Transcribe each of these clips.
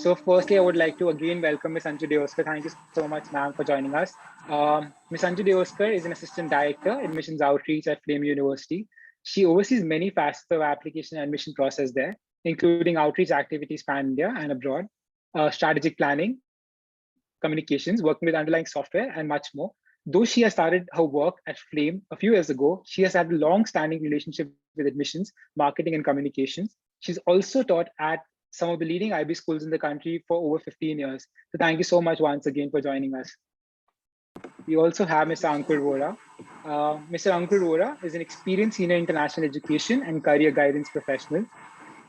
So firstly, I would like to again welcome Ms. Anju Deoskar. Thank you so much, ma'am, for joining us. Ms. Anju Deoskar is an assistant director, admissions outreach at Flame University. She oversees many facets of application and admission process there, including outreach activities pan India and abroad, strategic planning, communications, working with underlying software, and much more. Though she has started her work at Flame a few years ago, she has had a long-standing relationship with admissions, marketing, and communications. She's also taught at some of the leading IB schools in the country for over 15 years. So thank you so much once again for joining us. We also have Mr. Ankur Vohra. Mr. Ankur Vohra is an experienced senior international education and career guidance professional.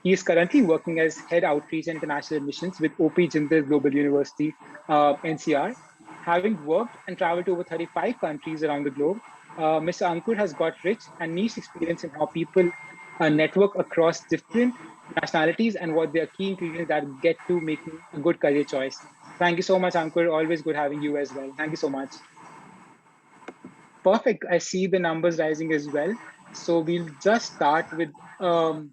He is currently working as head outreach and international admissions with OP Jindal Global University, NCR. Having worked and traveled to over 35 countries around the globe, Mr. Ankur has got rich and niche experience in how people network across different nationalities and what their key ingredients that get to making a good career choice. Thank you so much, Ankur. Always good having you as well. Thank you so much. Perfect. I see the numbers rising as well. So we'll just start with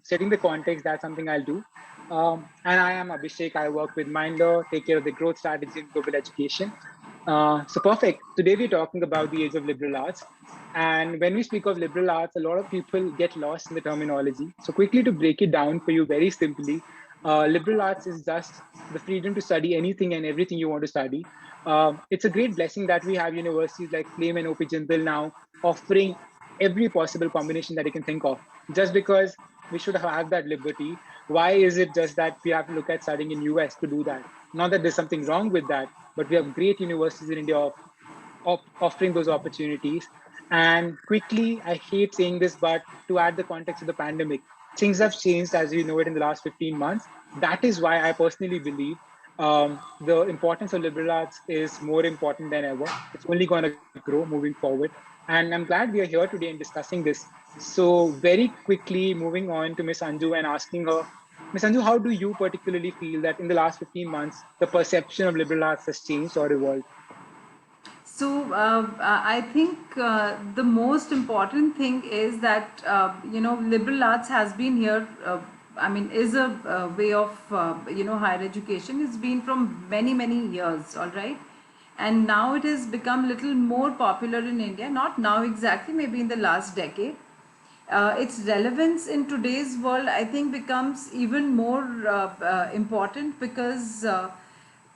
setting the context. That's something I'll do. And I am Abhishek. I work with Mindler, take care of the growth strategy in global education. So perfect. Today we're talking about the age of liberal arts. And when we speak of liberal arts, a lot of people get lost in the terminology. So quickly to break it down for you very simply, liberal arts is just the freedom to study anything and everything you want to study. It's a great blessing that we have universities like Flame and OP Jindal now offering every possible combination that you can think of. Just because we should have that liberty, why is it just that we have to look at studying in US to do that? Not that there's something wrong with that, but we have great universities in India offering those opportunities. And quickly, I hate saying this, but to add the context of the pandemic, things have changed as we know it in the last 15 months. That is why I personally believe the importance of liberal arts is more important than ever. It's only going to grow moving forward. And I'm glad we are here today and discussing this. So, very quickly, moving on to Miss Anju and asking her, Miss Anju, how do you particularly feel that in the last 15 months, the perception of liberal arts has changed or evolved? So I think the most important thing is that liberal arts has been here. Is a way of higher education. It's been from many years, all right, and now it has become little more popular in India. Not now exactly, maybe in the last decade. Its relevance in today's world, I think, becomes even more important because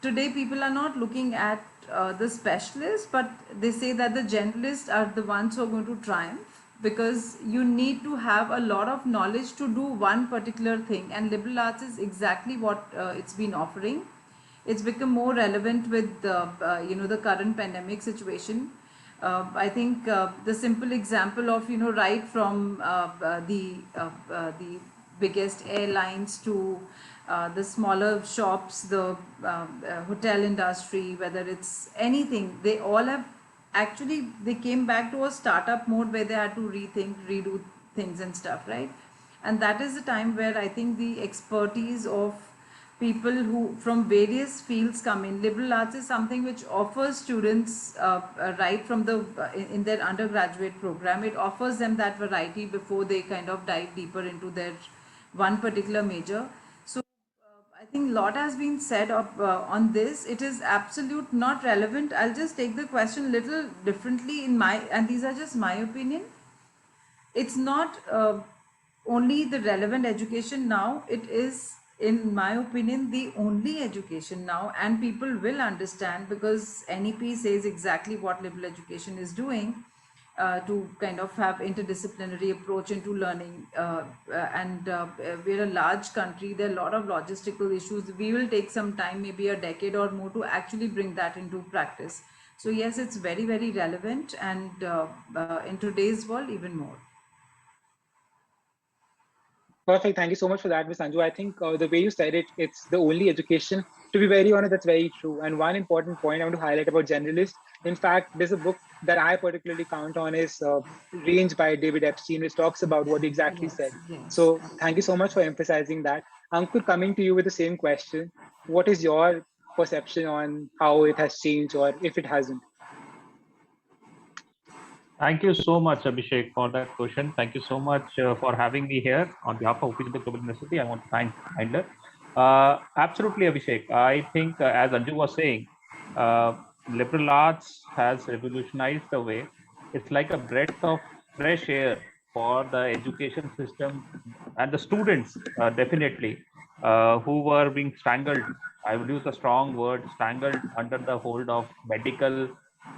today people are not looking at the specialists, but they say that the generalists are the ones who are going to triumph, because you need to have a lot of knowledge to do one particular thing, and liberal arts is exactly what it's been offering. It's become more relevant with the current pandemic situation. I think the simple example of right from the biggest airlines to the smaller shops, the hotel industry, whether it's anything, they all have actually, they came back to a startup mode where they had to rethink, redo things and stuff, right? And that is the time where I think the expertise of people who from various fields come in. Liberal arts is something which offers students right from the in their undergraduate program. It offers them that variety before they kind of dive deeper into their one particular major. So I think a lot has been said on this. It is absolute not relevant. I'll just take the question little differently in my, and these are just my opinion. It's not only the relevant education now, it is, in my opinion, the only education now, and people will understand because NEP says exactly what liberal education is doing. To kind of have interdisciplinary approach into learning, and we're a large country, there are a lot of logistical issues. We will take some time, maybe a decade or more, to actually bring that into practice. So yes, it's very relevant, and in today's world even more. Perfect. Thank you so much for that, Ms. Anju. I think the way you said it, it's the only education. To be very honest, that's very true. And one important point I want to highlight about generalists. In fact, there's a book that I particularly count on is Range by David Epstein, which talks about what he exactly said. Yes, So thank you so much for emphasizing that. Ankur, coming to you with the same question, what is your perception on how it has changed or if it hasn't? Thank you so much, Abhishek, for that question. Thank you so much for having me here on behalf of OP Jindal Global University. I want to thank Mindler. Absolutely, Abhishek. I think, as Anju was saying, uh, liberal arts has revolutionized the way. It's like a breath of fresh air for the education system and the students, definitely, who were being strangled. I would use a strong word, strangled under the hold of medical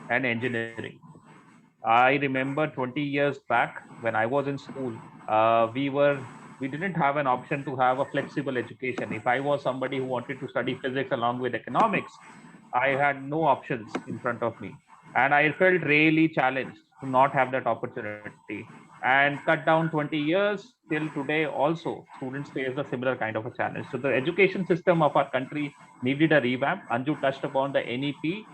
and engineering. I remember 20 years back when I was in school, we didn't have an option to have a flexible education. If I was somebody who wanted to study physics along with economics, I had no options in front of me, and I felt really challenged to not have that opportunity. And cut down 20 years till today, also students face a similar kind of a challenge. So the education system of our country needed a revamp. Anju touched upon the NEP,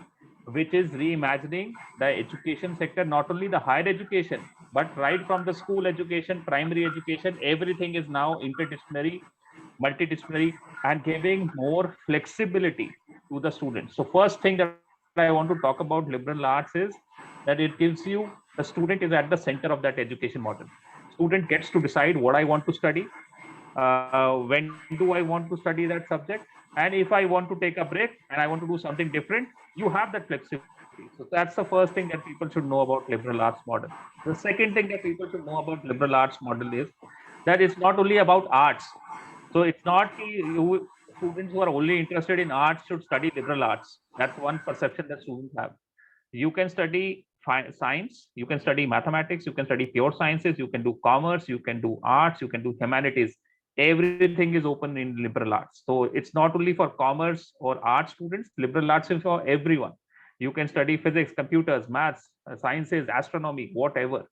which is reimagining the education sector, not only the higher education, but right from the school education, primary education, everything is now interdisciplinary, multidisciplinary, and giving more flexibility to the students. So first thing that I want to talk about liberal arts is that it gives you, the student is at the center of that education model. Student gets to decide what I want to study, when do I want to study that subject, and if I want to take a break and I want to do something different, you have that flexibility. So that's the first thing that people should know about liberal arts model. The second thing that people should know about liberal arts model is that it's not only about arts. So it's not students who are only interested in arts should study liberal arts. That's one perception that students have. You can study science, you can study mathematics, you can study pure sciences, you can do commerce, you can do arts, you can do humanities. Everything is open in liberal arts. So it's not only for commerce or art students, liberal arts is for everyone. You can study physics, computers, maths, sciences, astronomy, whatever.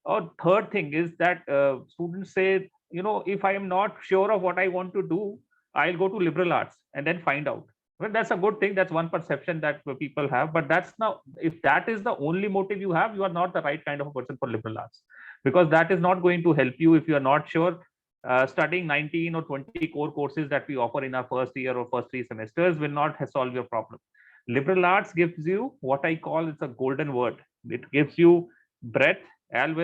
Or third thing is that students say, if I am not sure of what I want to do, I'll go to liberal arts and then find out. Well, that's a good thing. That's one perception that people have. But that's now, if that is the only motive you have, you are not the right kind of a person for liberal arts, because that is not going to help you if you are not sure. Studying 19 or 20 core courses that we offer in our first year or first 3 semesters will not solve your problem. Liberal arts gives you what I call, it's a golden word. It gives you breadth as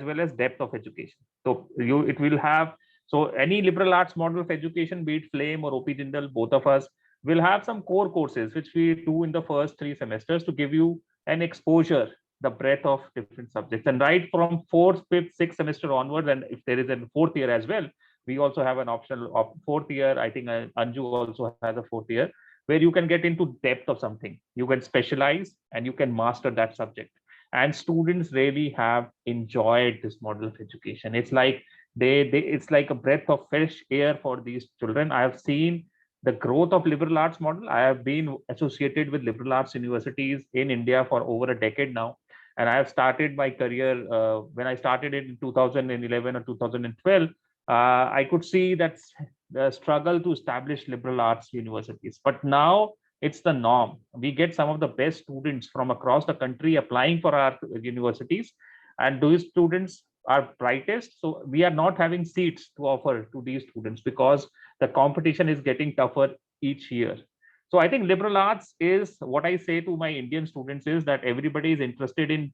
well as depth of education. So it will have, so any liberal arts model of education, be it Flame or OP Jindal, both of us will have some core courses which we do in the first 3 semesters to give you an exposure, the breadth of different subjects. And right from fourth, fifth, sixth semester onwards, and if there is a fourth year as well, we also have an optional of fourth year. I think Anju also has a fourth year where you can get into depth of something. You can specialize and you can master that subject, and students really have enjoyed this model of education. It's like they it's like a breath of fresh air for these children. I have seen the growth of liberal arts model. I have been associated with liberal arts universities in India for over a decade now, and I have started my career when I started it in 2011 or 2012. I could see that the struggle to establish liberal arts universities, but now it's the norm. We get some of the best students from across the country applying for our universities, and those students are brightest. So we are not having seats to offer to these students because the competition is getting tougher each year. So I think liberal arts is what I say to my Indian students is that everybody is interested in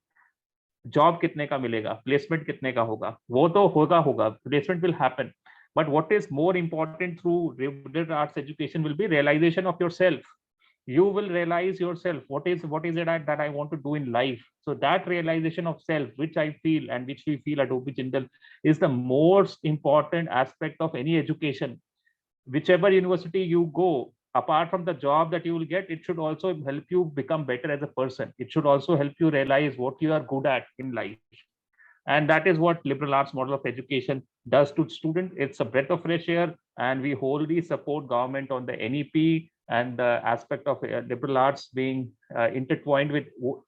job कितने का मिलेगा, placement कितने का होगा, वो तो होगा, placement will happen. But what is more important through liberal arts education will be realization of yourself. You will realize yourself what is it that I want to do in life. So that realization of self, which I feel and which we feel at OP Jindal, is the most important aspect of any education. Whichever university you go, apart from the job that you will get, it should also help you become better as a person. It should also help you realize what you are good at in life. And that is what liberal arts model of education does to students. It's a breath of fresh air, and we wholly support government on the NEP and the aspect of liberal arts being intertwined with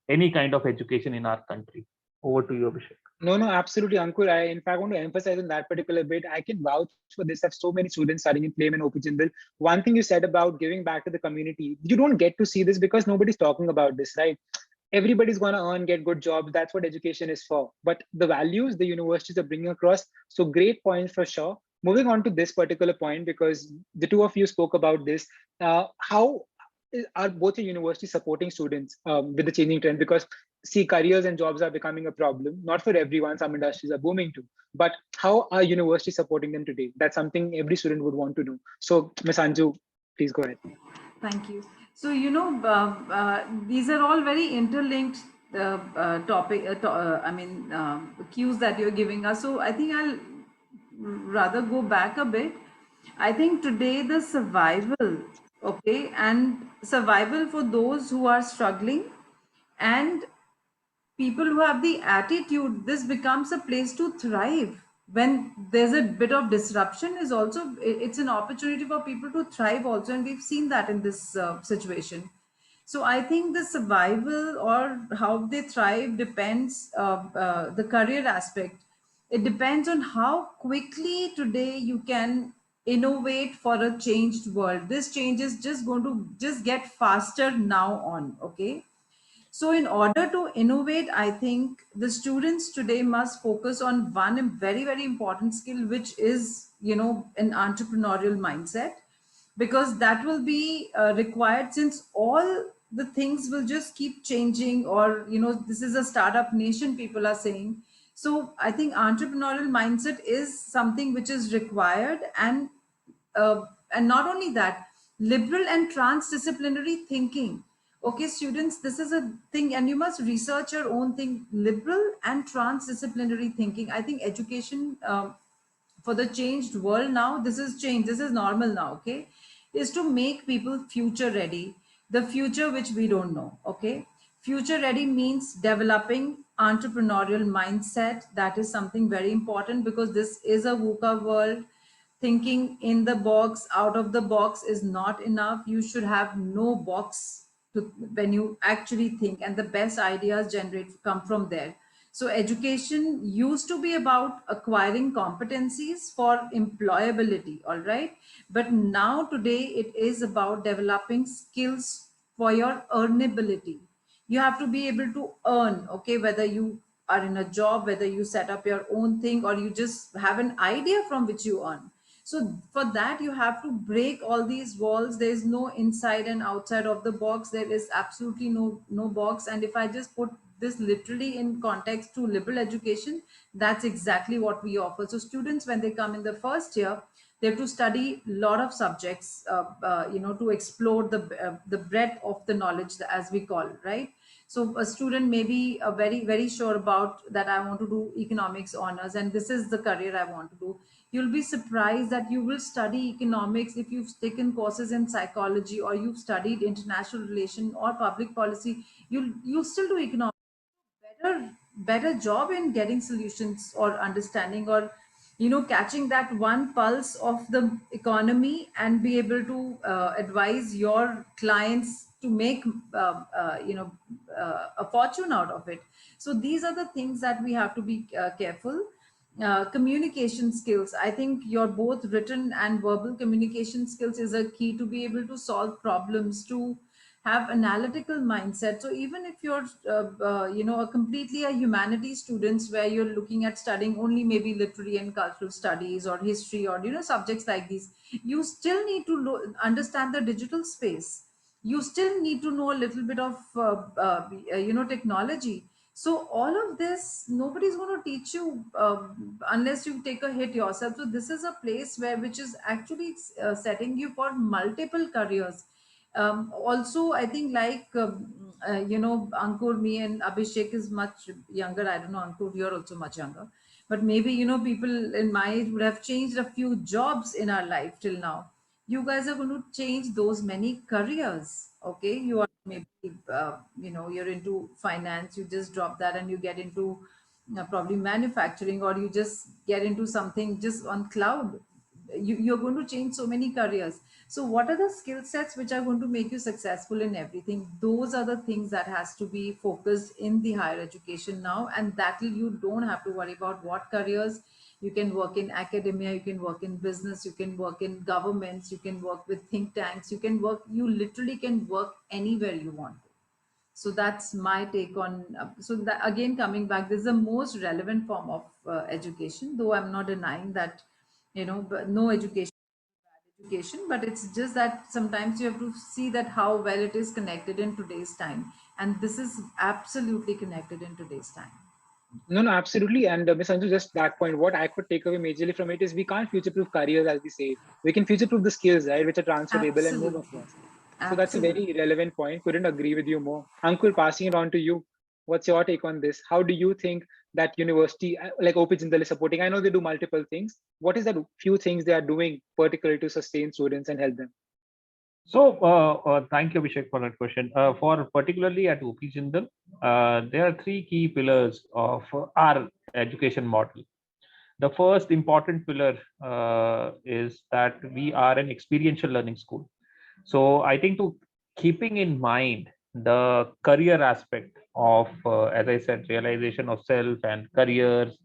any kind of education in our country. Over to you, Abhishek. No, no, absolutely, Ankur. I, in fact, want to emphasize on that particular bit. I can vouch for this. I have so many students studying in Flame and OP Jindal. One thing you said about giving back to the community, you don't get to see this because nobody's talking about this, right? Everybody's going to earn, get good jobs. That's what education is for. But the values the universities are bringing across, so great points for sure. Moving on to this particular point, because the two of you spoke about this, how are both your universities supporting students with the changing trend? Because see, careers and jobs are becoming a problem, not for everyone. Some industries are booming too. But how are universities supporting them today? That's something every student would want to know. So, Ms. Anju, please go ahead. Thank you. So, these are all very interlinked cues that you're giving us. So, I think I'll rather go back a bit. I think today the survival, okay, and survival for those who are struggling, and people who have the attitude, this becomes a place to thrive. When there's a bit of disruption, is also it's an opportunity for people to thrive also, and we've seen that in this situation. So I think the survival or how they thrive depends, the career aspect, it depends on how quickly today you can innovate for a changed world. This change is just going to just get faster now on, okay? So, in order to innovate, I think the students today must focus on one very, very important skill, which is, an entrepreneurial mindset, because that will be required, since all the things will just keep changing, or, this is a startup nation, people are saying. So, I think entrepreneurial mindset is something which is required, and not only that, liberal and transdisciplinary thinking. Okay, students, this is a thing, and you must research your own thing. Liberal and transdisciplinary thinking, I think education, for the changed world now, this is change, this is normal now, okay, is to make people future ready, the future which we don't know, okay. Future ready means developing entrepreneurial mindset. That is something very important, because this is a VUCA world. Thinking in the box, out of the box is not enough. You should have no box to, when you actually think, and the best ideas generate come from there. So education used to be about acquiring competencies for employability, all right, but now today it is about developing skills for your earnability. You have to be able to earn, okay, whether you are in a job, whether you set up your own thing, or you just have an idea from which you earn. So for that, you have to break all these walls. There is no inside and outside of the box. There is absolutely no box. And if I just put this literally in context to liberal education, that's exactly what we offer. So students, when they come in the first year, they have to study a lot of subjects, to explore the breadth of the knowledge, as we call, right? So a student may be very, very sure about that, I want to do economics honors, and this is the career I want to do. You'll be surprised that you will study economics if you've taken courses in psychology, or you've studied international relation or public policy. You'll still do economics. Better job in getting solutions, or understanding, or catching that one pulse of the economy, and be able to advise your clients to make a fortune out of it. So these are the things that we have to be careful. Communication skills, I think your both written and verbal communication skills is a key to be able to solve problems, to have analytical mindset. So even if you're a completely a humanities students, where you're looking at studying only maybe literary and cultural studies, or history, or subjects like these, you still need to understand the digital space. You still need to know a little bit of technology. So all of this, nobody's going to teach you unless you take a hit yourself. So this is a place where, which is actually setting you for multiple careers. Also, I think, like Ankur, me and Abhishek is much younger. I don't know, Ankur, you're also much younger, but maybe people in my age would have changed a few jobs in our life till now. You guys are going to change those many careers. Okay, you are maybe you're into finance, you just drop that and you get into probably manufacturing, or you just get into something just on cloud. You're going to change so many careers. So what are the skill sets which are going to make you successful in everything? Those are the things that has to be focused in the higher education now, and that will, you don't have to worry about what careers. You can work in academia, you can work in business, you can work in governments, you can work with think tanks, you literally can work anywhere you want to. So that's my take on, so that, again, coming back, this is the most relevant form of education, though I'm not denying that, but no education, education, but it's just that sometimes you have to see that how well it is connected in today's time. And this is absolutely connected in today's time. No, no, absolutely. And Miss Anju, just that point, what I could take away majorly from it is we can't future-proof careers, as we say. We can future-proof the skills, right, which are transferable and move Absolutely. across. So that's a Absolutely. very relevant point. Couldn't agree with you more. Ankur, passing it on to you. What's your take on this? How do you think that university, like OP Jindal, is supporting? I know they do multiple things. What is that few things they are doing particularly to sustain students and help them? So, thank you, Abhishek, for that question. For particularly at OP Jindal, there are three key pillars of our education model. The first important pillar is that we are an experiential learning school. So, I think to keeping in mind the career aspect of, as I said, realization of self and careers,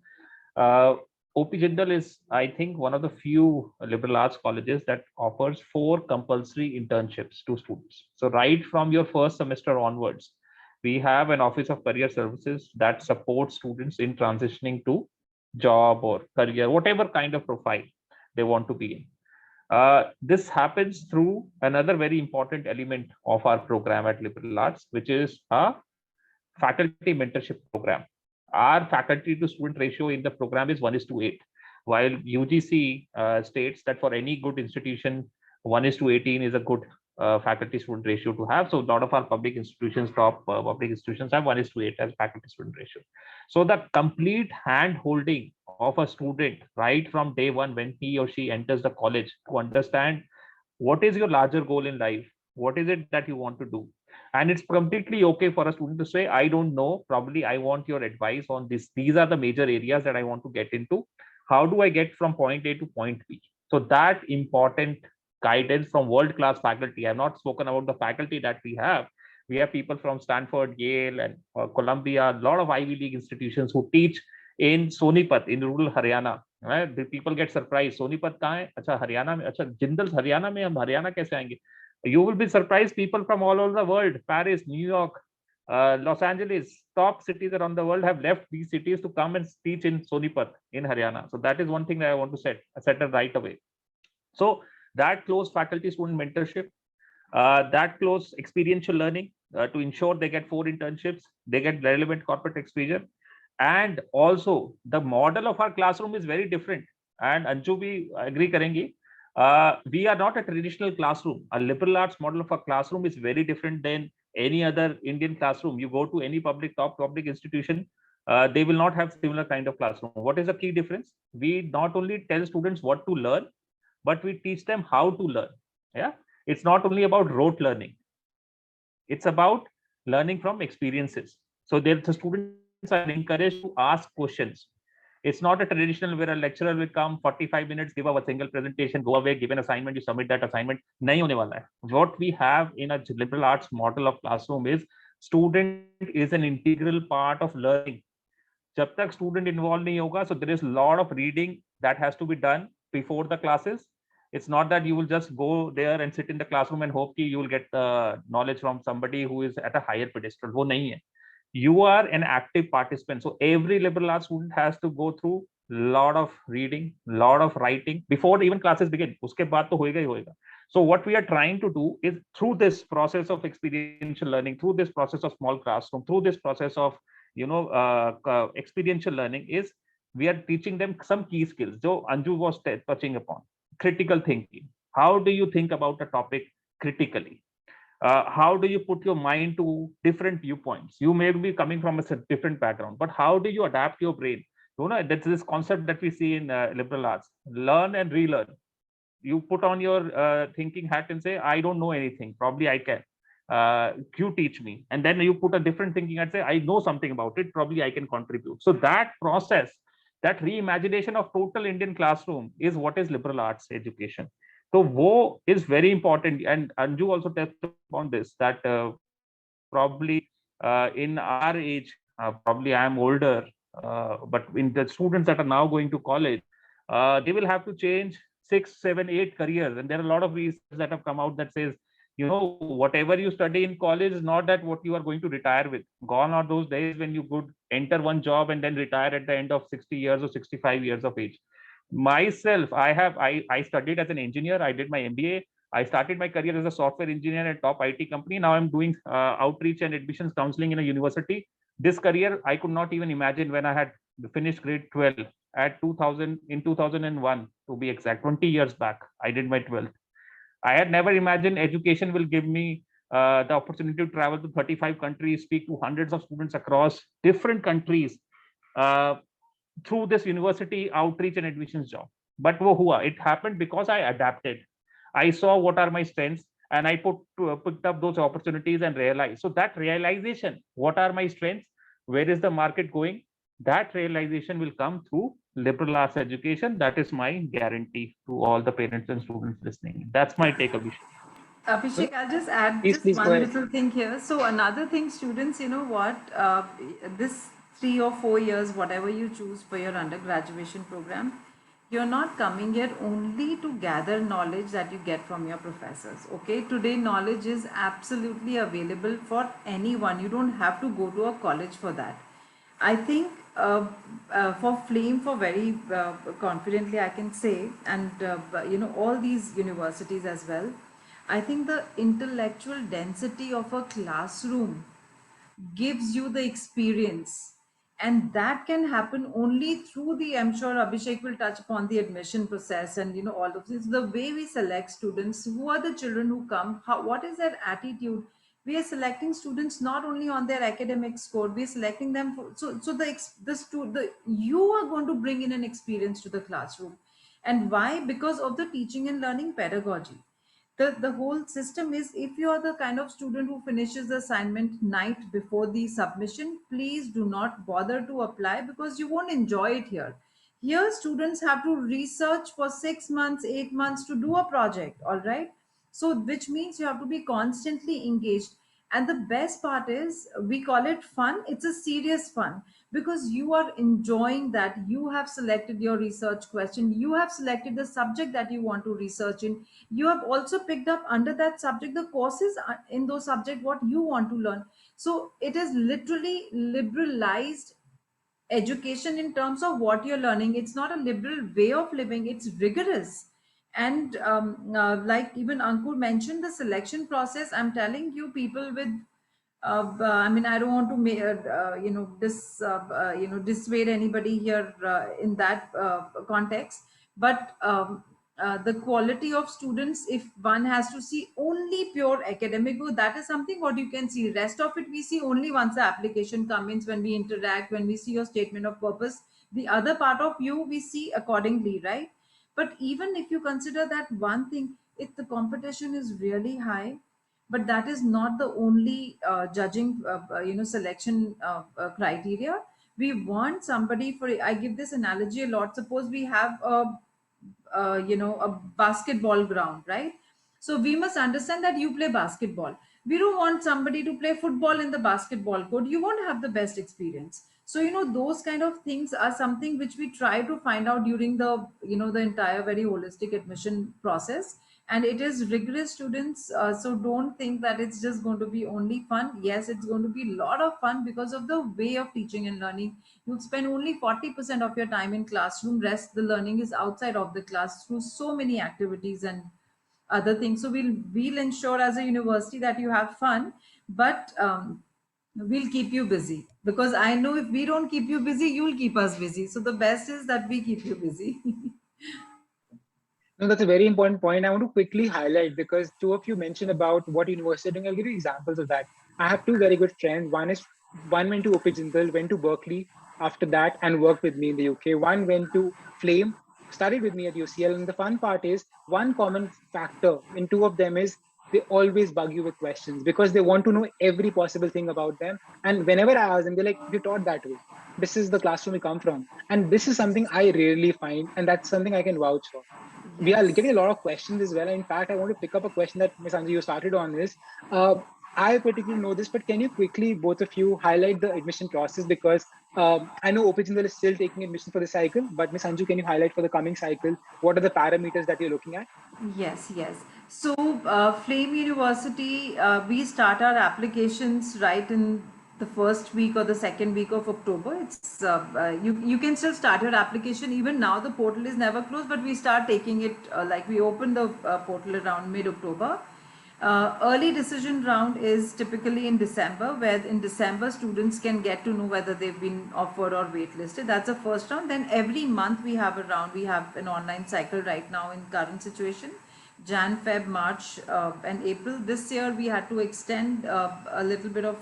uh, OP Jindal is, I think, one of the few liberal arts colleges that offers 4 compulsory internships to students. So, right from your first semester onwards, we have an Office of Career Services that supports students in transitioning to job or career, whatever kind of profile they want to be in. This happens through another very important element of our program at Liberal Arts, which is a faculty mentorship program. Our faculty to student ratio in the program is 1:8, while UGC states that for any good institution, 1:18 is a good faculty student ratio to have. So a lot of our public institutions, top public institutions have 1:8 as faculty student ratio. So the complete hand holding of a student right from day one when he or she enters the college to understand what is your larger goal in life, what is it that you want to do, and it's completely okay for a student to say, I don't know, probably I want your advice on this, these are the major areas that I want to get into, how do I get from point A to point B. So that important guidance from world class faculty. I've not spoken about the faculty that we have people from Stanford, Yale, and Columbia, a lot of Ivy League institutions who teach in Sonipat in rural Haryana. Right? The people get surprised. Sonipat कहाँ है? अच्छा हरियाणा में. अच्छा जिंदल हरियाणा में, हम हरियाणा कैसे आएंगे? You will be surprised. People from all over the world, Paris, New York, Los Angeles, top cities around the world have left these cities to come and teach in Sonipat in Haryana. So that is one thing that I want to set it right away. So that close faculty student mentorship, that close experiential learning to ensure they get 4 internships, they get relevant corporate exposure, and also the model of our classroom is very different. And Anju bhi agree karengi. We are not a traditional classroom. A liberal arts model of a classroom is very different than any other Indian classroom. You go to any top public institution, they will not have similar kind of classroom. What is the key difference? We not only tell students what to learn, but we teach them how to learn. Yeah, it's not only about rote learning, it's about learning from experiences. So there the students are encouraged to ask questions. It's not a traditional where a lecturer will come 45 minutes, give a single presentation, go away, give an assignment, you submit that assignment. Nahi hone wala hai. What we have in a liberal arts model of classroom is student is an integral part of learning. जब तक student involved नहीं होगा, so there is a lot of reading that has to be done before the classes. It's not that you will just go there and sit in the classroom and hope कि you will get knowledge from somebody who is at a higher pedestal. वो नहीं है. You are an active participant. So every liberal arts student has to go through lot of reading, lot of writing before even classes begin. उसके बाद तो होएगा ही होएगा. So what we are trying to do is through this process of experiential learning, through this process of small classroom, through this process of experiential learning, is we are teaching them some key skills. जो Anju was touching upon, critical thinking. How do you think about a topic critically? How do you put your mind to different viewpoints? You may be coming from a different background, but how do you adapt your brain? That's this concept that we see in liberal arts: learn and relearn. You put on your thinking hat and say, I don't know anything, probably I can, you teach me. And then you put a different thinking and say, I know something about it, probably I can contribute. So that process, that reimagination of total Indian classroom is what is liberal arts education. So wo is very important. And Anju also touched upon this, that probably in our age, probably I am older, but in the students that are now going to college, they will have to change 6, 7, 8 careers. And there are a lot of research that have come out that says, whatever you study in college is not that what you are going to retire with. Gone are those days when you could enter one job and then retire at the end of 60 years or 65 years of age. Myself, I studied as an engineer. I did my MBA. I started my career as a software engineer at top IT company. Now I'm doing outreach and admissions counseling in a university. This career I could not even imagine when I had finished grade 12 at 2000 in 2001 to be exact. 20 years back, I did my 12th. I had never imagined education will give me the opportunity to travel to 35 countries, speak to hundreds of students across different countries uh, through this university outreach and admissions job. But wo hua, it happened because I adapted. I saw what are my strengths and I picked up those opportunities and realized. So that realization, what are my strengths? Where is the market going? That realization will come through liberal arts education. That is my guarantee to all the parents and students listening. That's my take, Abhishek. Abhishek, I'll just add Please, just please go one ahead. little thing here. So another thing, students, you know what? This 3 or 4 years, whatever you choose for your undergraduation program, you're not coming here only to gather knowledge that you get from your professors. Okay, today knowledge is absolutely available for anyone. You don't have to go to a college for that. I think for Flame, for very confidently, I can say, and all these universities as well. I think the intellectual density of a classroom gives you the experience, and that can happen only through the, I'm sure Abhishek will touch upon the admission process and all of this, the way we select students, who are the children who come, what is their attitude. We are selecting students not only on their academic score, we are selecting them for, so the you are going to bring in an experience to the classroom. And why? Because of the teaching and learning pedagogy. The whole system is, if you are the kind of student who finishes the assignment night before the submission, please do not bother to apply, because you won't enjoy it here. Here students have to research for 6 months, 8 months to do a project, all right? So which means you have to be constantly engaged. And the best part is, we call it fun, it's a serious fun, because you are enjoying that. You have selected your research question, you have selected the subject that you want to research in, you have also picked up under that subject the courses in those subject what you want to learn. So it is literally liberalized education in terms of what you're learning. It's not a liberal way of living, it's rigorous. And like even Ankur mentioned, the selection process, I'm telling you, people with I mean, I don't want to dissuade anybody here in that context, but the quality of students, if one has to see only pure academic, oh, that is something what you can see. Rest of it we see only once the application comes, when we interact, when we see your statement of purpose. The other part of you we see accordingly, right? But even if you consider that one thing, if the competition is really high, but that is not the only judging selection criteria. We want somebody, for I give this analogy a lot. Suppose we have a basketball ground, right? So we must understand that you play basketball. We don't want somebody to play football in the basketball court. You won't have the best experience. So those kind of things are something which we try to find out during the the entire very holistic admission process. And it is rigorous, students, so don't think that it's just going to be only fun. Yes, it's going to be a lot of fun because of the way of teaching and learning. You'll spend only 40% of your time in classroom, rest the learning is outside of the class through so many activities and other things. So we'll ensure as a university that you have fun, but we'll keep you busy, because I know if we don't keep you busy, you'll keep us busy. So the best is that we keep you busy. No, that's a very important point. I want to quickly highlight, because two of you mentioned about what university are doing. I'll give you examples of that. I have two very good friends. One went to OP Jindal, went to Berkeley after that, and worked with me in the UK. One went to Flame, studied with me at UCL. And the fun part is, one common factor in two of them is they always bug you with questions, because they want to know every possible thing about them. And whenever I ask them, they're like, "You're taught that way. This is the classroom we come from." And this is something I rarely find, and that's something I can vouch for. We are Yes. getting a lot of questions as well. In fact, I want to pick up a question that Ms. Anju, you started on this. Uh, I particularly know this, but can you quickly, both of you, highlight the admission process? Because I know OP Jindal is still taking admission for the cycle, but Ms. Anju, can you highlight for the coming cycle, what are the parameters that you're looking at? Yes, yes. So, Flame University, we start our applications right in the first week or the second week of October. It's you can still start your application. Even now, the portal is never closed, but we start taking it like we open the portal around mid October. Early decision round is typically in December, where in December students can get to know whether they've been offered or waitlisted. That's the first round. Then every month we have a round. We have an online cycle right now in current situation. Jan, Feb, March, and April. This year we had to extend a little bit of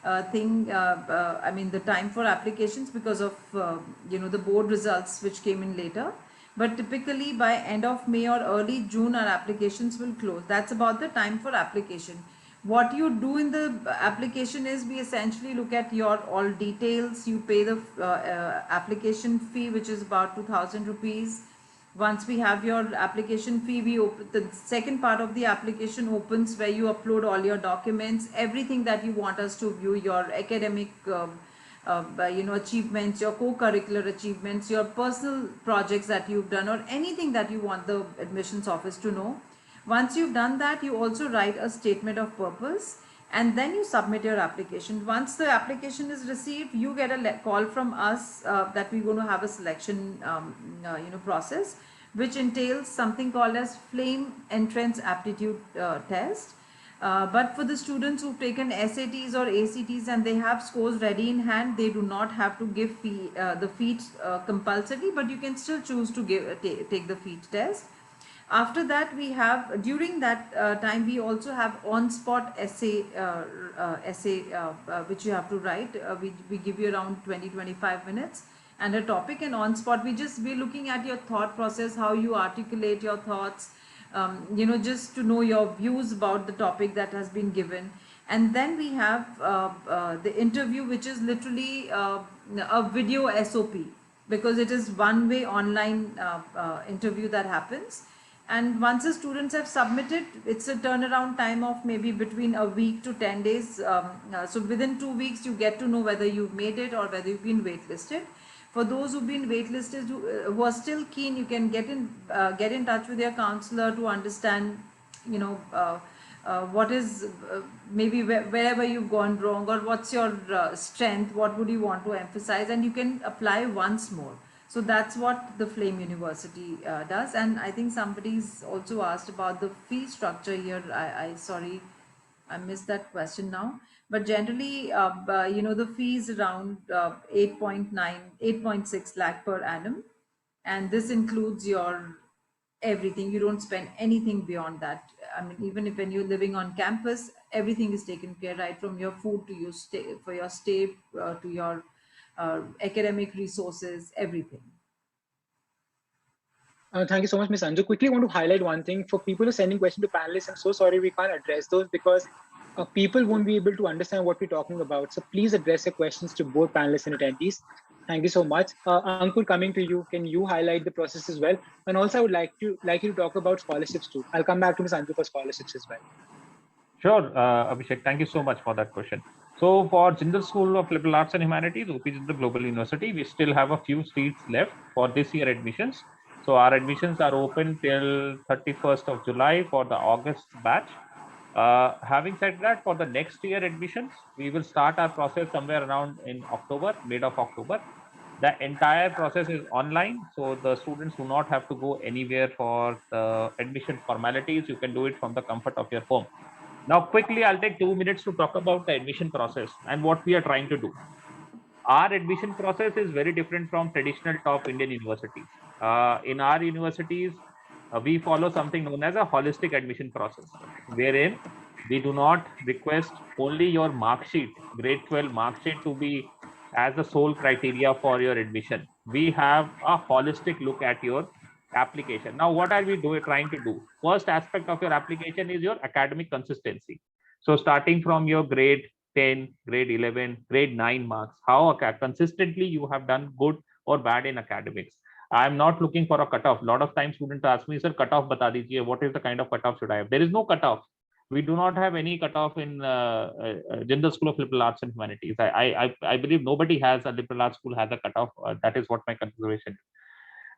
I mean the time for applications because of the board results which came in later. But typically by end of May or early June our applications will close. That's about the time for application. What you do in the application is we essentially look at your all details. You pay the application fee, which is about 2,000 rupees. Once we have your application fee, we open the second part of the application opens, where you upload all your documents, everything that you want us to view, your academic achievements, your co-curricular achievements, your personal projects that you've done, or anything that you want the admissions office to know. Once you've done that, you also write a statement of purpose, and then you submit your application. Once the application is received, you get a call from us that we're going to have a selection process, which entails something called as flame entrance aptitude test. But for the students who've taken SATs or ACTs and they have scores ready in hand, they do not have to give the FEAT compulsory, but you can still choose to take the FEAT test. After that, we have during that time we also have on-spot essay which you have to write. We give you around 20-25 minutes and a topic, and on-spot we're looking at your thought process, how you articulate your thoughts, just to know your views about the topic that has been given. And then we have the interview, which is literally a video SOP, because it is one-way online interview that happens. And once the students have submitted, it's a turnaround time of maybe between a week to 10 days. So within 2 weeks, you get to know whether you've made it or whether you've been waitlisted. For those who've been waitlisted who are still keen, you can get in touch with your counselor to understand, what is maybe wherever you've gone wrong, or what's your strength, what would you want to emphasize, and you can apply once more. So that's what the Flame University does. And I think somebody's also asked about the fee structure here. Sorry, I missed that question now. But generally, the fee is around 8.6 lakh per annum. And this includes your everything. You don't spend anything beyond that. I mean, even if when you're living on campus, everything is taken care, right from your food to your stay, for your stay to your academic resources, everything. Thank you so much, Ms. Anju. Quickly want to highlight one thing for people who are sending questions to panelists. I'm so sorry we can't address those because people won't be able to understand what we're talking about. So please address your questions to both panelists and attendees. Thank you so much. Ankur, coming to you, can you highlight the process as well? And also, I would like you to talk about scholarships too. I'll come back to Ms. Anju for scholarships as well. Sure, Abhishek, thank you so much for that question. So for Jindal School of Liberal Arts and Humanities, OP Jindal Global University, we still have a few seats left for this year admissions. So our admissions are open till 31st of July for the August batch. Having said that, for the next year admissions, we will start our process somewhere around in October, mid of October. The entire process is online, so the students do not have to go anywhere for the admission formalities. You can do it from the comfort of your home. Now, quickly, I'll take 2 minutes to talk about the admission process and what we are trying to do. Our admission process is very different from traditional top Indian universities. In our universities, we follow something known as a holistic admission process, wherein we do not request only your mark sheet, grade 12 mark sheet, to be as the sole criteria for your admission. We have a holistic look at your application. Now, what are we trying to do? First aspect of your application is your academic consistency. So starting from your grade 10, grade 11, grade 9 marks, how consistently you have done good or bad in academics. I'm not looking for a cutoff. A lot of times students ask me, sir, cutoff bata dijiye. What is the kind of cutoff should I have? There is no cutoff. We do not have any cutoff in Jindal School of Liberal Arts and Humanities. I believe nobody has a liberal arts school has a cutoff. That is what my consideration.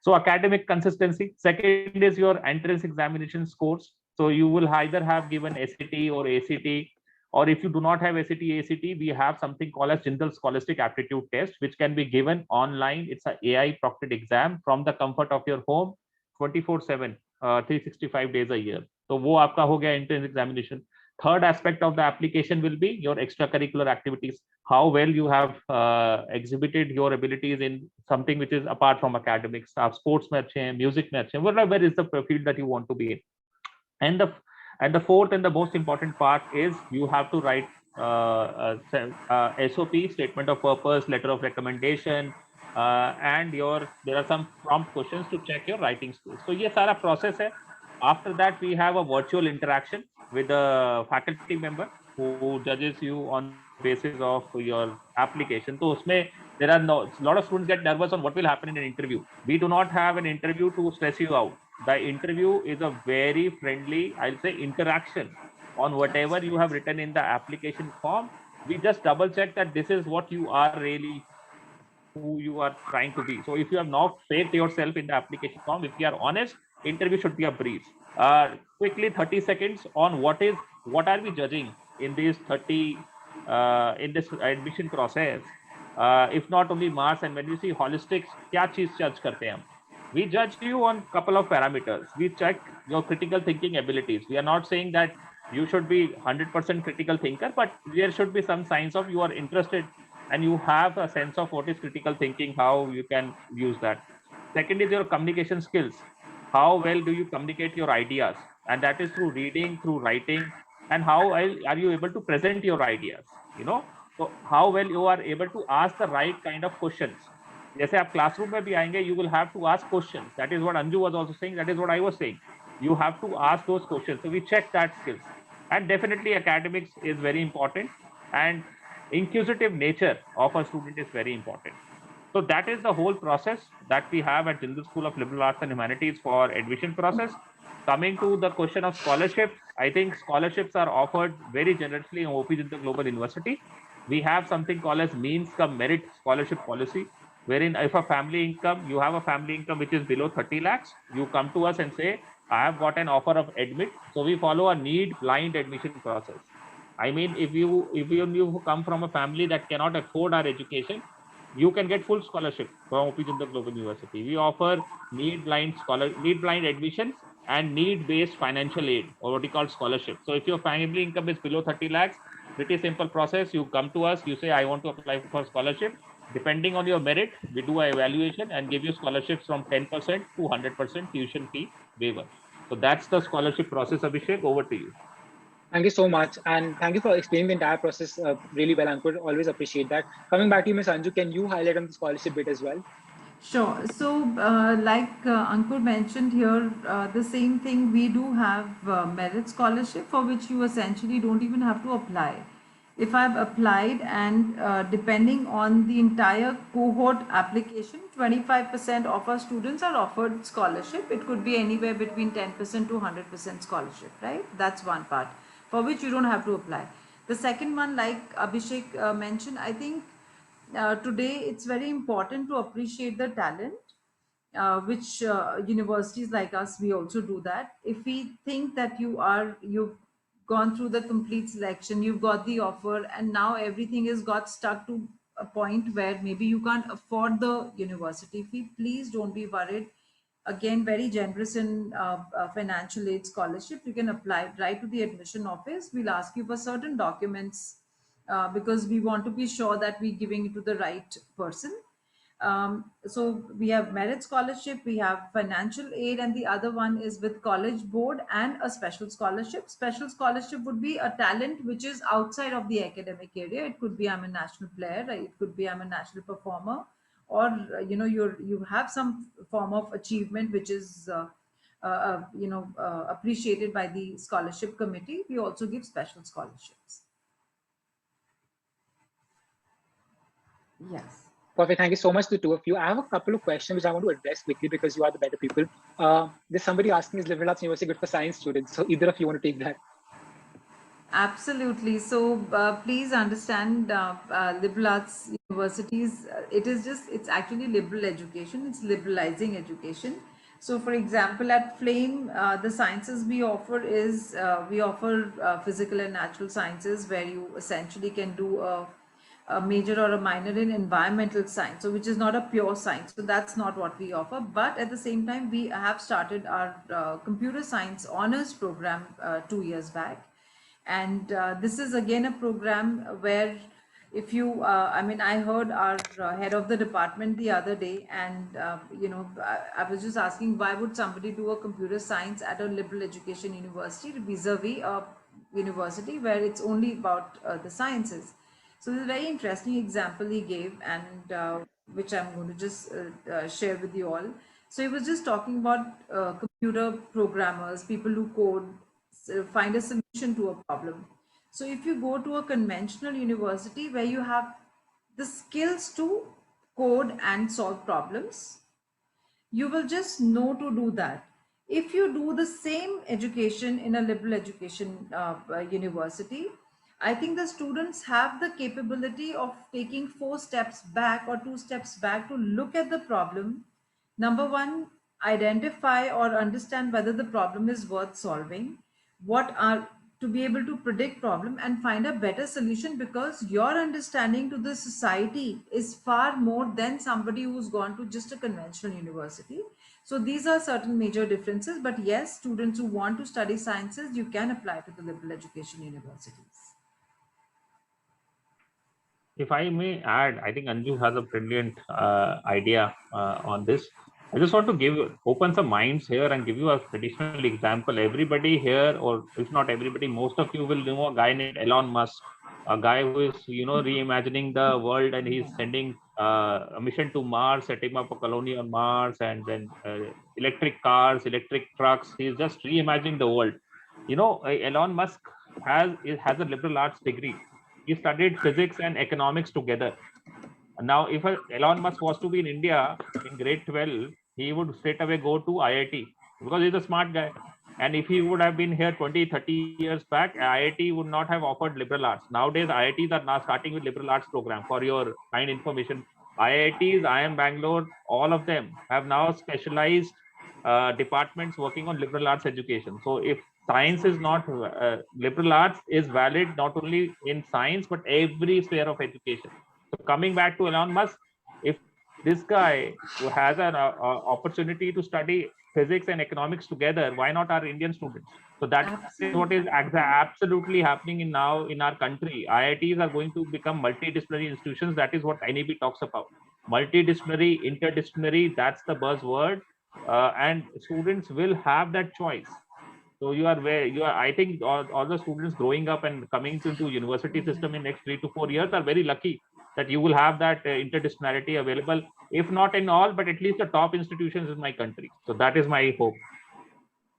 So academic consistency. Second is your entrance examination scores. So you will either have given SAT or ACT Or if you do not have SAT, ACT, we have something called as Jindal Scholastic Aptitude Test, which can be given online. It's an AI proctored exam from the comfort of your home, 24/7, 365 days a year. So वो आपका हो गया entrance examination. Third aspect of the application will be your extracurricular activities. How well you have exhibited your abilities in something which is apart from academics. आप sports में अच्छे हैं, music में अच्छे हैं, whatever is the field that you want to be in. And the fourth and the most important part is you have to write SOP, statement of purpose, letter of recommendation, and there are some prompt questions to check your writing skills. So ये सारा process है. After that, we have a virtual interaction with a faculty member who judges you on the basis of your application. So उसमें there are lot of students get nervous on what will happen in an interview. We do not have an interview to stress you out. The interview is a very friendly, I'll say, interaction on whatever you have written in the application form. We just double check that this is what you are really, who you are trying to be. So if you have not faked yourself in the application form, if you are honest, interview should be a breeze. Quickly, 30 seconds on what are we judging in these 30 in this admission process. If not only marks, and when we see holistics, क्या चीज judge करते हैं हम? We judge you on couple of parameters. We check your critical thinking abilities. We are not saying that you should be 100% critical thinker, but there should be some signs of you are interested and you have a sense of what is critical thinking, how you can use that. Second is your communication skills. How well do you communicate your ideas? And that is through reading, through writing, and how are you able to present your ideas? So how well you are able to ask the right kind of questions. जैसे आप classroom में भी आएंगे, you will have to ask questions. That is what Anju was also saying. That is what I was saying. You have to ask those questions. So we check that skills, and definitely academics is very important, and inquisitive nature of a student is very important. So that is the whole process that we have at Jindal School of Liberal Arts and Humanities for admission process. Coming to the question of scholarships, I think scholarships are offered very generously in OP Jindal Global University. We have something called as means cum merit scholarship policy, wherein if a family income, you have a family income which is below 30 lakhs, you come to us and say, I have got an offer of admit. So we follow a need blind admission process. I mean, if you come from a family that cannot afford our education, you can get full scholarship from OP Jindal Global University. We offer need blind admissions and need based financial aid, or what we call scholarship. So if your family income is below 30 lakhs, pretty simple process. You come to us, you say, I want to apply for scholarship. Depending on your merit, we do an evaluation and give you scholarships from 10% to 100% tuition fee waiver. So that's the scholarship process. Abhishek, over to you. Thank you so much. And thank you for explaining the entire process really well, Ankur. Always appreciate that. Coming back to you, Ms. Anju, can you highlight on the scholarship bit as well? Sure. So, like Ankur mentioned here, the same thing, we do have merit scholarship for which you essentially don't even have to apply. If I've applied and depending on the entire cohort application, 25% of our students are offered scholarship. It could be anywhere between 10% to 100% scholarship, right? That's one part for which you don't have to apply. The second one, like Abhishek mentioned, I think today it's very important to appreciate the talent, which universities like us, we also do that. If we think that you've gone through the complete selection, you've got the offer, and now everything is got stuck to a point where maybe you can't afford the university fee, please don't be worried. Again, very generous in financial aid scholarship. You can apply right to the admission office. We'll ask you for certain documents because we want to be sure that we're giving it to the right person. So we have merit scholarship, we have financial aid, and the other one is with college board and a special scholarship. Special scholarship would be a talent which is outside of the academic area. It could be I'm a national player, it could be I'm a national performer, or you have some form of achievement which is appreciated by the scholarship committee. We also give special scholarships. Yes. Perfect. Thank you so much to the two of you. I have a couple of questions which I want to address quickly because you are the better people. There's somebody asking, is Liberal Arts University good for science students? So either of you want to take that? Absolutely. So please understand, liberal arts universities, it's actually liberal education. It's liberalizing education. So, for example, at Flame, the sciences we offer physical and natural sciences, where you essentially can do a major or a minor in environmental science, so which is not a pure science. So that's not what we offer. But at the same time, we have started our computer science honors program 2 years back, and this is again a program where, if you I mean, I heard our head of the department the other day, and I was just asking, why would somebody do a computer science at a liberal education university vis-a-vis a university where it's only about the sciences. So this is a very interesting example he gave, and which I'm going to just share with you all. So he was just talking about computer programmers, people who code, find a solution to a problem. So if you go to a conventional university where you have the skills to code and solve problems, you will just know to do that. If you do the same education in a liberal education university, I think the students have the capability of taking 4 steps back or 2 steps back to look at the problem. Number one, identify or understand whether the problem is worth solving. What are, to be able to predict problem and find a better solution, because your understanding to the society is far more than somebody who's gone to just a conventional university. So these are certain major differences. But yes, students who want to study sciences, you can apply to the liberal education universities. If I may add, I think Anju has a brilliant idea on this. I just want to open some minds here and give you a traditional example. Everybody here, or if not everybody, most of you will know a guy named Elon Musk, a guy who is reimagining the world, and he's sending a mission to Mars, setting up a colony on Mars, and then electric cars, electric trucks. He's just reimagining the world. Elon Musk has a liberal arts degree. He studied physics and economics together. Now, if Elon Musk was to be in India in grade 12, he would straight away go to IIT because he's a smart guy. And if he would have been here 20, 30 years back, IIT would not have offered liberal arts. Nowadays, IITs are now starting with liberal arts program. For your kind information, IITs, IIM Bangalore, all of them have now specialized departments working on liberal arts education. So if science is not liberal arts is valid not only in science but every sphere of education. So coming back to Elon Musk, if this guy who has an opportunity to study physics and economics together, why not our Indian students? So that is what is Absolutely. absolutely happening in our country. IITs are going to become multidisciplinary institutions. That is what NEB talks about. Multidisciplinary, interdisciplinary. That's the buzzword, and students will have that choice. So you are where you are. I think all the students growing up and coming into university system in next 3 to 4 years are very lucky that you will have that interdisciplinarity available. If not in all, but at least the top institutions in my country. So that is my hope.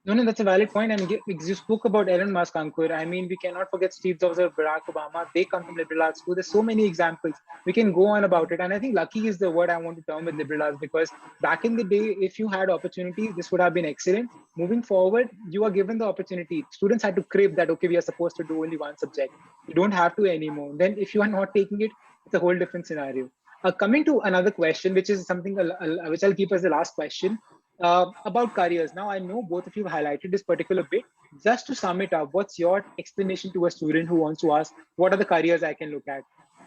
No, no, that's a valid point. And you spoke about Elon Musk, Ankur. I mean, we cannot forget Steve Jobs or Barack Obama. They come from liberal arts too. There's so many examples. We can go on about it. And I think lucky is the word I want to term with liberal arts, because back in the day, if you had opportunities, this would have been excellent. Moving forward, you are given the opportunity. Students had to crib that, okay, we are supposed to do only one subject. You don't have to anymore. Then if you are not taking it, it's a whole different scenario. Coming to another question, which is something which I'll keep as the last question, about careers. Now, I know both of you have highlighted this particular bit. Just to sum it up, what's your explanation to a student who wants to ask, what are the careers I can look at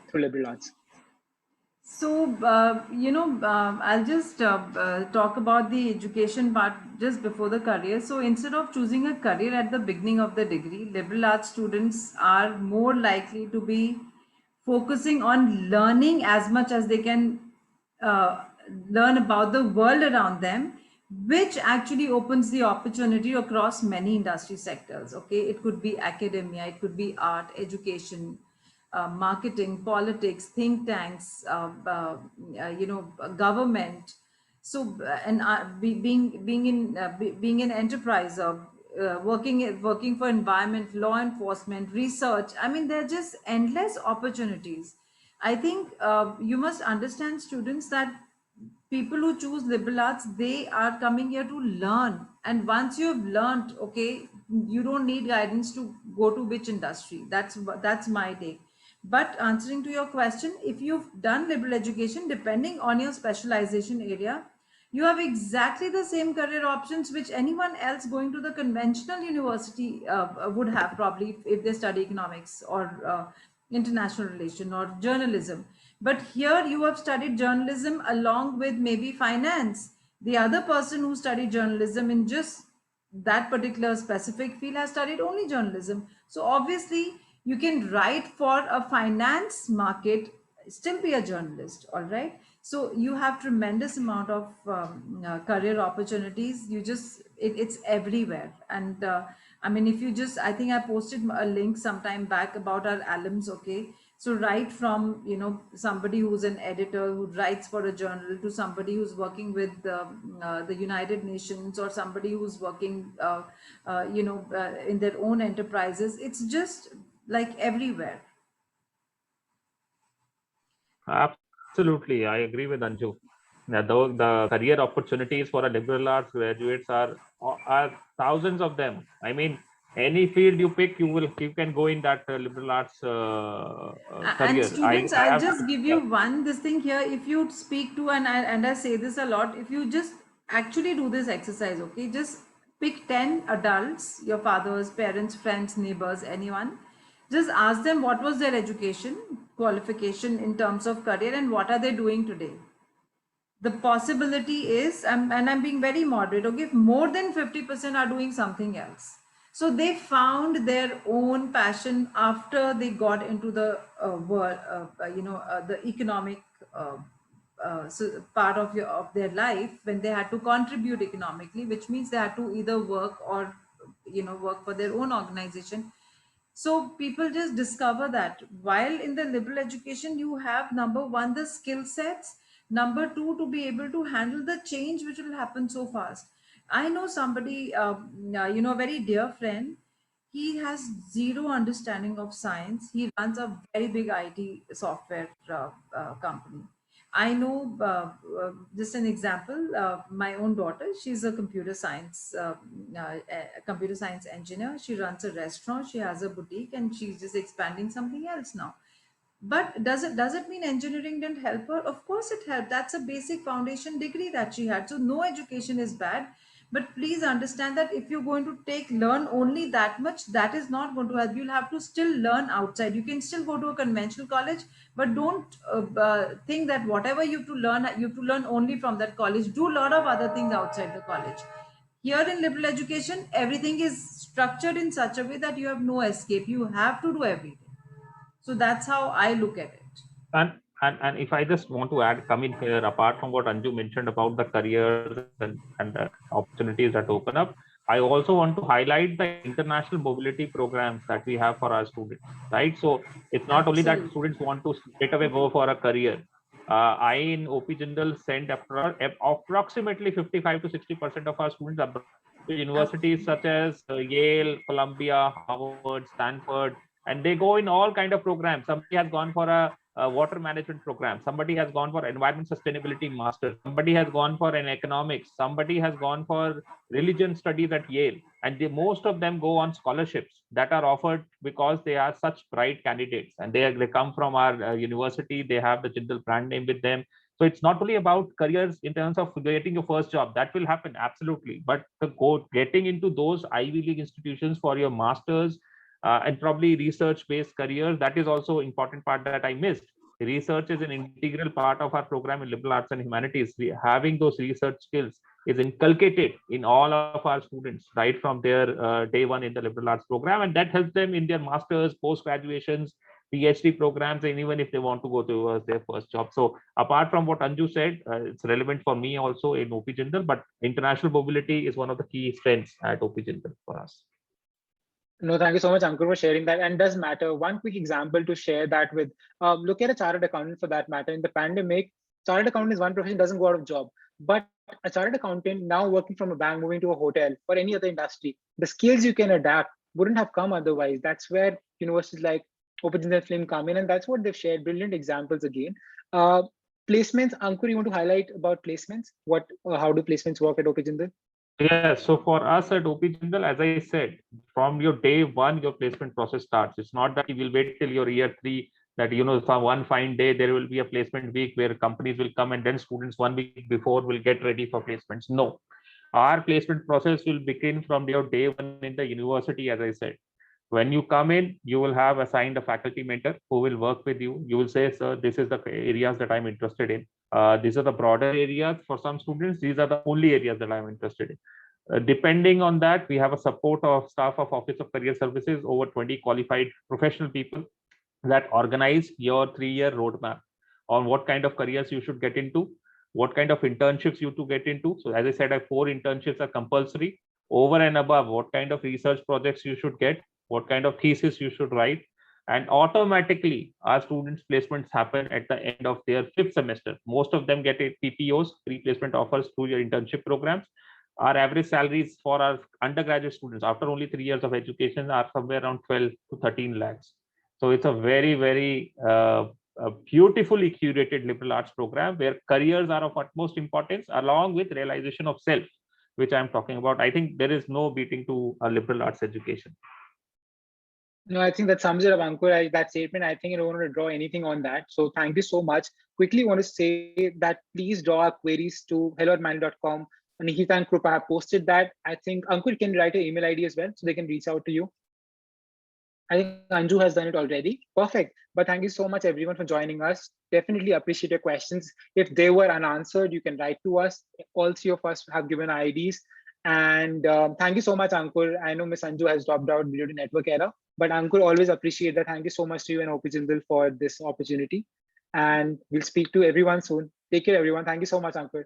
through liberal arts? So, I'll just talk about the education part just before the career. So, instead of choosing a career at the beginning of the degree, liberal arts students are more likely to be focusing on learning as much as they can uh, learn about the world around them, which actually opens the opportunity across many industry sectors. Okay, it could be academia, it could be art, education, marketing, politics, think tanks, government. So, and being an enterprise, working for environment, law enforcement, research. I mean, there are just endless opportunities. I think you must understand, students, that people who choose liberal arts, they are coming here to learn, and once you have learned, okay, you don't need guidance to go to which industry. That's my take. But answering to your question, if you've done liberal education, depending on your specialization area, You have exactly the same career options which anyone else going to the conventional university would have, probably if they study economics or international relation or journalism. But here you have studied journalism along with maybe finance. The other person who studied journalism in just that particular specific field has studied only journalism. So obviously you can write for a finance market, still be a journalist, all right? So you have tremendous amount of career opportunities. It's everywhere. And I mean, if you just, I think I posted a link sometime back about our alums. Okay, so right from, somebody who's an editor who writes for a journal, to somebody who's working with the United Nations, or somebody who's working in their own enterprises, it's just like everywhere. Absolutely, I agree with Anju. Though the career opportunities for a liberal arts graduates are thousands of them. I mean, any field you pick, you can go in that liberal arts And career. students, I I'll have just give you one this thing here. If you speak to, and I say this a lot, if you just actually do this exercise, okay, just pick 10 adults, your fathers, parents, friends, neighbors, anyone. Just ask them what was their education qualification in terms of career and what are they doing today. The possibility is, and I'm being very moderate, okay, if more than 50% are doing something else. So they found their own passion after they got into the world, the economic part of their life, when they had to contribute economically, which means they had to either work or work for their own organization. So people just discover that while in the liberal education you have, number one, the skill sets, number two, to be able to handle the change which will happen so fast. I know somebody, a very dear friend. He has zero understanding of science. He runs a very big IT software company. I know, just an example, my own daughter, she's a computer science engineer. She runs a restaurant, she has a boutique, and she's just expanding something else now. But does it mean engineering didn't help her? Of course it helped. That's a basic foundation degree that she had. So no education is bad. But please understand that if you're going to learn only that much, that is not going to help. You'll have to still learn outside. You can still go to a conventional college, but don't think that whatever you have to learn only from that college. Do a lot of other things outside the college. Here in liberal education, everything is structured in such a way that you have no escape. You have to do everything. So that's how I look at it. and if I just want to add, come in here, apart from what Anju mentioned about the careers and the opportunities that open up, I also want to highlight the international mobility programs that we have for our students, right? So it's not only that Absolutely. students want to straight away go for a career. I in OP Jindal sent approximately 55 to 60% of our students abroad to universities such as Yale, Columbia, Harvard, Stanford, and they go in all kind of programs. Somebody has gone for a water management program, somebody has gone for environment sustainability master, somebody has gone for an economics, somebody has gone for religion studies at Yale, and most of them go on scholarships that are offered because they are such bright candidates, and they come from our university, they have the Jindal brand name with them. So it's not only about careers in terms of getting your first job, that will happen absolutely, but getting into those Ivy League institutions for your masters and probably research based careers, that is also important part that I missed. Research is an integral part of our program in liberal arts and humanities. Having those research skills is inculcated in all of our students right from their day one in the liberal arts program, and that helps them in their masters, post graduations, PhD programs, and even if they want to go towards their first job. So apart from what Anju said, it's relevant for me also in OP Jindal, but international mobility is one of the key strengths at OP Jindal for us. No, thank you so much, Ankur, for sharing that. And does matter. One quick example to share that with. Look at a chartered accountant for that matter. In the pandemic, chartered accountant is one profession doesn't go out of job. But a chartered accountant now working from a bank, moving to a hotel or any other industry, the skills you can adapt wouldn't have come otherwise. That's where universities like Open and Film come in, and that's what they've shared. Brilliant examples again. Uh, Placements, Ankur, you want to highlight about placements? How do placements work at Open? Yes, so for us at OP Jindal, as I said, from your day one, your placement process starts. It's not that you will wait till your year three, that, one fine day there will be a placement week where companies will come and then students 1 week before will get ready for placements. No, our placement process will begin from your day one in the university. As I said, when you come in, you will have assigned a faculty mentor who will work with you. You will say, sir, this is the areas that I'm interested in. These are the broader areas for some students. These are the only areas that I'm interested in. Depending on that, we have a support of staff of Office of Career Services, over 20 qualified professional people that organize your 3-year roadmap on what kind of careers you should get into, what kind of internships you to get into. So as I said, 4 internships are compulsory. Over and above, what kind of research projects you should get, what kind of thesis you should write, and automatically our students placements happen at the end of their 5th semester. Most of them get a PPOs, pre-placement offers, through your internship programs. Our average salaries for our undergraduate students after only 3 years of education are somewhere around 12 to 13 lakhs. So it's a very, very beautifully curated liberal arts program where careers are of utmost importance, along with realization of self, which I'm talking about. I think there is no beating to a liberal arts education. No, I think that sums it up, Ankur. That statement, I think I don't want to draw anything on that. So thank you so much. Quickly want to say that please draw our queries to hello@mindler.com. Nikita and Krupa have posted that. I think Ankur can write an email ID as well, so they can reach out to you. I think Anju has done it already. Perfect. But thank you so much, everyone, for joining us. Definitely appreciate your questions. If they were unanswered, you can write to us. All 3 of us have given IDs. And thank you so much, Ankur. I know Miss Anju has dropped out due to network error, but Ankur, always appreciate that. Thank you so much to you and OP Jindal for this opportunity. And we'll speak to everyone soon. Take care, everyone. Thank you so much, Ankur.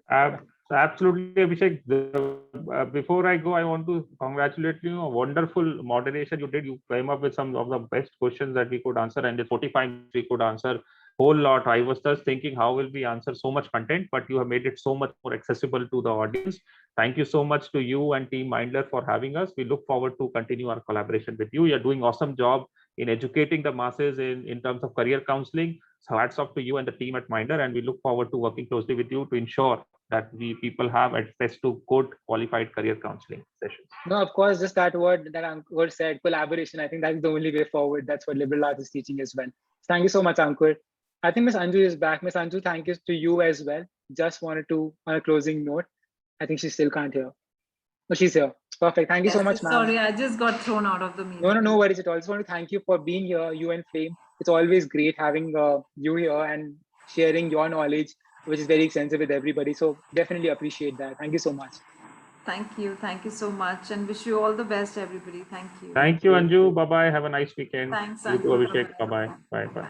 Absolutely, Abhishek. Before I go, I want to congratulate you. A wonderful moderation you did. You came up with some of the best questions that we could answer, and in 45 minutes we could answer whole lot. I was just thinking, how will we answer so much content? But you have made it so much more accessible to the audience. Thank you so much to you and Team Mindler for having us. We look forward to continue our collaboration with you. You're doing awesome job in educating the masses in terms of career counseling. So hats off to you and the team at Mindler, and we look forward to working closely with you to ensure that we people have access to good qualified career counseling sessions. No, of course, just that word that Ankur said, collaboration. I think that's the only way forward. That's what liberal arts is teaching as well. Thank you so much, Ankur. I think Miss Anju is back. Miss Anju, thank you to you as well. Just wanted to, on a closing note, I think she still can't hear. No, she's here. Perfect. Thank you so much, ma'am. Sorry, I just got thrown out of the meeting. No worries at all. I just want to thank you for being here, you and Flame. It's always great having you here and sharing your knowledge, which is very extensive with everybody. So definitely appreciate that. Thank you so much. Thank you so much, and wish you all the best, everybody. Thank you. Thank you, Anju. Bye bye. Have a nice weekend. Thanks, You too, Ankur. Abhishek. Bye bye. Bye bye.